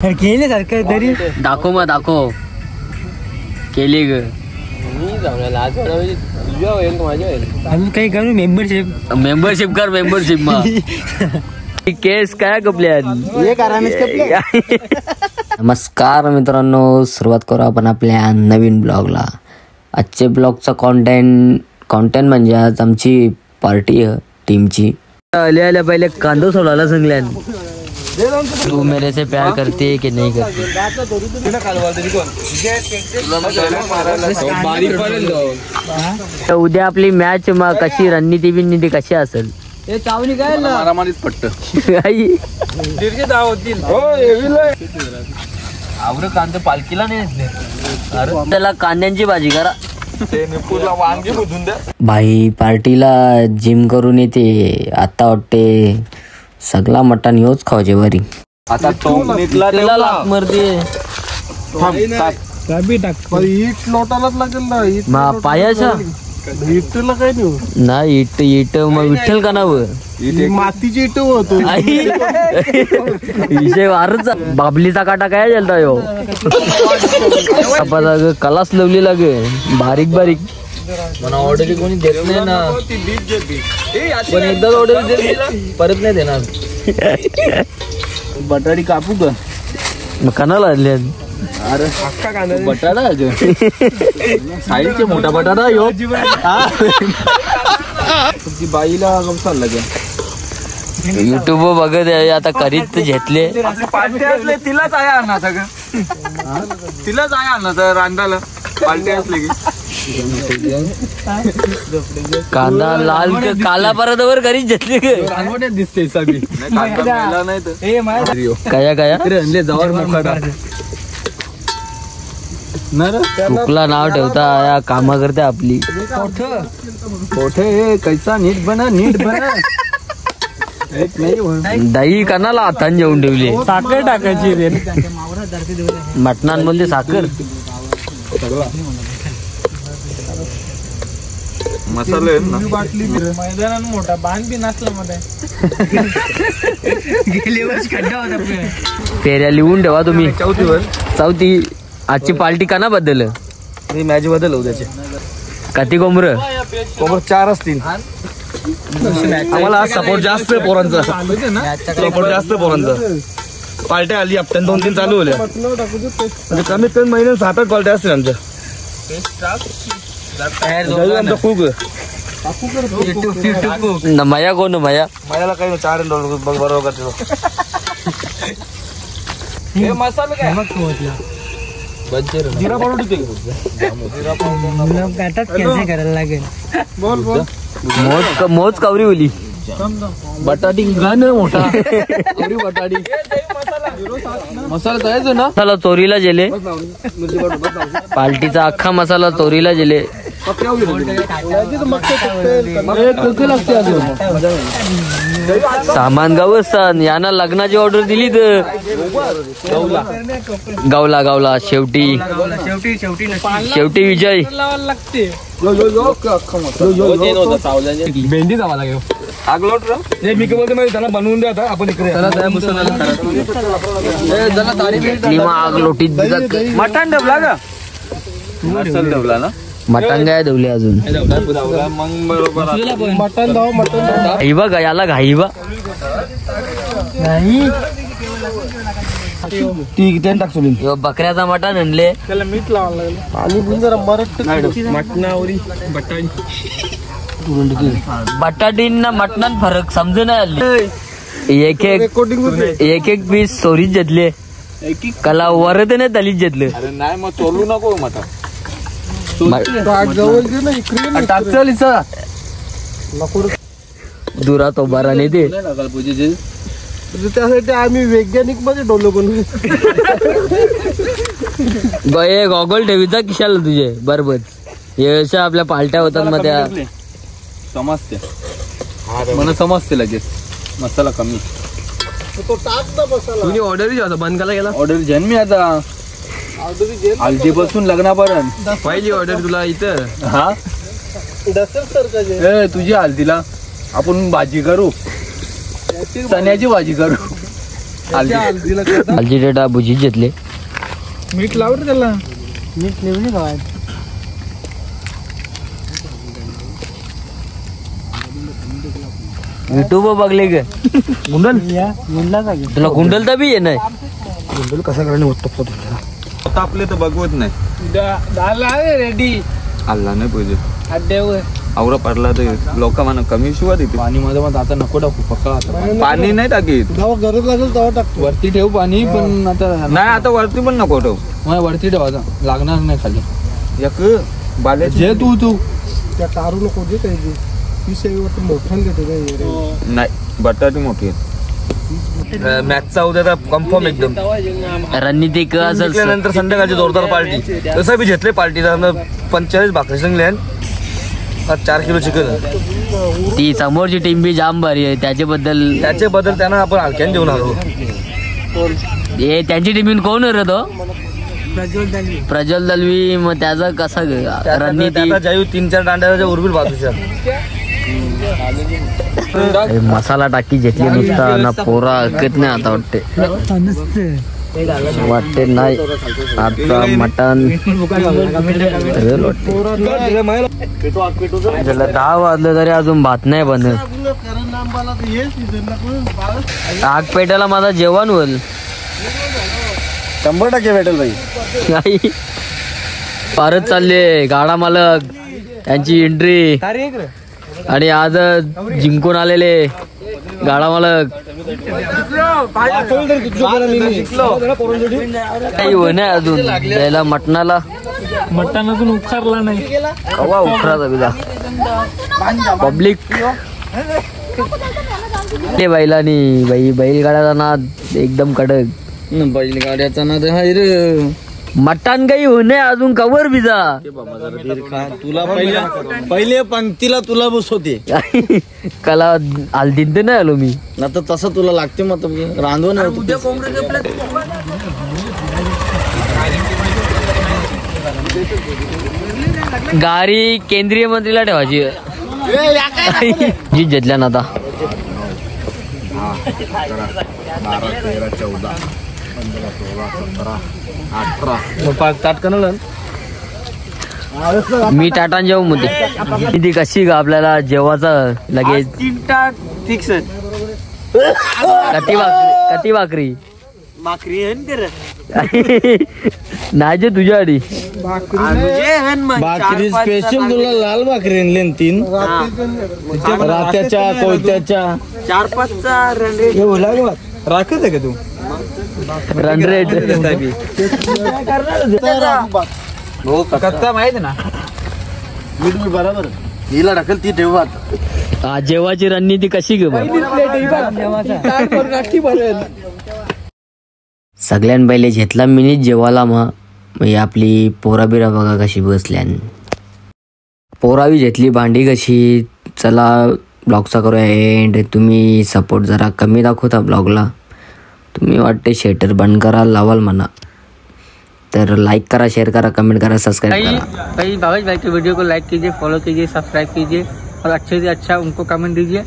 केले सारखं तरी दाखव मग दाखव केले ग अजून काही करू मेंबरशिप कर मेंबरशिप मग केस काय कपल्या नमस्कार मित्रांनो, सुरुवात करू आपण आपल्या नवीन ब्लॉगला. आजचे ब्लॉगचा कॉन्टेंट म्हणजे आज आमची पार्टी आहे टीमची. आल्या पहिले कांदो सोडायला सांगल्या. तू मेरे से प्यार करते की नहीं करते? उद्या आपली मॅच मग कशी रणनीती बिननीती कशी असेल? कांदे पालखीला नाही त्याला कांद्यांची भाजी करा. भाई पार्टीला जिम करून येते आता वाटते सगळा मटण योच खावचे वरी. आता पायाच्या ना इट मग विठ्ठल का नाव मातीची इट होतो विषय वारच. बाबलीचा काटा काय झालता यो कलास लवली लागे बारीक बारीक. मला ऑर्डर कोणी देत नाही ना, पण एकदा ऑर्डर देत परत नाही देणार. बटाटी कापू का मग कणाला आणले? अरे बटाटा साईडचे मोठा बटाटा यो बाईला चालला युट्यूब बघत आहे आता करीत घेतले. पार्टी असले तिलाच आहे आणा सगळं, तिलाच आहे आणा तर रांधाला पार्टी असले की. कांदा लाल काला परत वर करीत घेतले दिसते सगळी काय काय जवळ तुकला नाव ठेवता या कामा करते आपली. कोठे कैसा नीट बना दही कणाला हातान जेवून ठेवली. साखर टाकायची रे मटणांमध्ये साखर मसाले मैदानात मोठा बांध बी नसला मध्ये गेले वर्ष खड्डा होता. फेऱ्या लिहून ठेवा तुम्ही. चौथी आजची पार्टी काना बद्दल मॅच बद्दल उद्याचे कती कोंबर 4 असतील. आम्हाला सपोर्ट जास्त पोरांचा, सपोर्ट जास्त पोरांचा. पार्ट्या आली हप्त्यान 2-3 चालू होल्या म्हणजे कमीत कमी महिन्यात 7-8 पार्ट्या असतील आमच्या. खूप मया कोण मया मयाला काही $4 बरोबर मसाला काय जिरा पावडर करायला लागेल. मोज कवरी होली बटाटी घाण मोठा बटाटी मसाला तयार ना. मसाला चोरीला गेले, पार्टीचा अख्खा मसाला चोरीला गेले. सामान गावस्तान याना लग्नाची ऑर्डर दिली तर गावला शेवटी विजय. भेंडी जावा लागेल मी काय बोलतो त्याला बनवून द्या. आता आपण इकडे आग लोटीत मटण ठेवला का ठेवला ना. मटण काय ठेवले अजून मटण घाई बघा याला घाई बा बकऱ्याचा मटण आणले. त्याला मीठ लावायला लागलं आणि जरा मटणावरी बटाटींना मटणात फरक समज नाही आली. एक पीस चोरीत घेतले कला वरत नाही दलीत घेतले. नाही मग चोलू नको मटण दुरा तो बारा नाही ते त्यासाठी आम्ही वैज्ञानिक मध्ये डोलो बनवू. गॉगल ठेवीचा किशाला तुझे बरोबर. हे आपल्या पालट्या होतात मग त्या समजते मला समजते लगेच मसाला कमी. तुम्ही ऑर्डर बंद करायला गेला. ऑर्डर जेन मी आता हल्दीपासून लग्नापर्यंत पहिली ऑर्डर तुला इथं. हा तुझी हल्दीला आपण भाजी करू, चण्याची भाजी करू. हलदी डेटा भुजीत घेतले. मीठ लावलं त्याला. मीठ नेऊन काय युट्यूब बघले ग गुंडल तुला गुंडल तर बी आहे नाही. गुंडल कसा करायला आपले तर बघवत नाही. रेडी आल्ला नाही पाहिजे अड्ड्यावर आवरा पडला तर लोक म्हणा कमी शिवा देते. पाणी मध्ये मग आता नको टाकू पक्का. पाणी नाही टाकीत. गरज लागेल तेव्हा टाकतो. वरती ठेव पाणी पण आता नाही आता वरती पण नको ठेव. मग वरती ठेव आता लागणार नाही खाली. एक बाले जे तू त्या तारू नको जे काही मोठं देते नाही बटाटी मोठी आहेत. मॅचचा उद्या कन्फर्म एकदम. रणनीती असेल नंतर संध्याकाळची जोरदार पार्टी. तसं बी घेतले पार्टी 45 भाकरी संगले 4 किलो चिकन. ती समोरची टीम बी जाम भारी आहे. त्याच्याबद्दल त्यांना आपण हलक्यान देऊन आलो. हे त्यांची टीम कोण रे तो प्रज्वल दलवी. मग त्याचा कसा रणनीती जाऊ 3-4 दांड्याच्या उर्बिल बाजूच्या मसाला टाकी घेतली नुसता ना पोरा ऐकत नाही. आता वाटते नाही आता मटन 10 वाजलं तरी अजून भात नाही बनत. आग पेटायला माझा जेवण होईल 100% भेटेल बाई. परत चालले गाडा मालक यांची एंट्री. आणि आज जिंकून आलेले गाडा मालक काही होणे अजून द्यायला मटणाला. मटण अजून उखारला नाही. कवा उखराचा बिला पब्लिक बैलानी बैलगाड्याचा नाद एकदम कडक. बैलगाड्याचा नाद हाय रे. मटण काही होणे अजून कवर बिजा. तुला पहिले पंक्तीला तुला बसवते. कला हल्दीत नाही आलो मी. आता तसं तुला लागते मग रांधून. गाडी केंद्रीय मंत्रीला ठेवायची जी घेतल्या ना आता. 12, 13, 14, 15, 16, 17, 18 मी टाटान जेव मध्ये ती कशी ग आपल्याला जेवाचा लगेच 3 टाक फिक्स. कती भाकरी नाही जे तुझ्या आधी भाकरी स्पेशल तुला लाल भाकरी आणले 3 रात्याच्या कोयत्याच्या 4-5चा राखत आहे का तू रन रेट कच्चा माहिती ना. बरोबर हिला ढकल ती ठेवत. जेवाची रणनीती कशी ग सगळ्यां पहिले घेतला मिनिट जेवाला. मग आपली पोरा बिरा बघा कशी बसल्यान. पोरावी घेतली भांडी कशी. चला ब्लॉगचा करूया एंड. तुम्ही सपोर्ट जरा कमी दाखवता ब्लॉगला. तुम्ही वाटते शेटर बंद करा लावाल म्हणा तर लाइक करा, शेयर करा, कमेंट करा, सब्सक्राइब करा. भाई भावेश भाई के वीडियो को लाइक कीजिए, फॉलो कीजिए, सब्सक्राइब कीजिए और अच्छे से अच्छा उनको कमेंट दीजिए.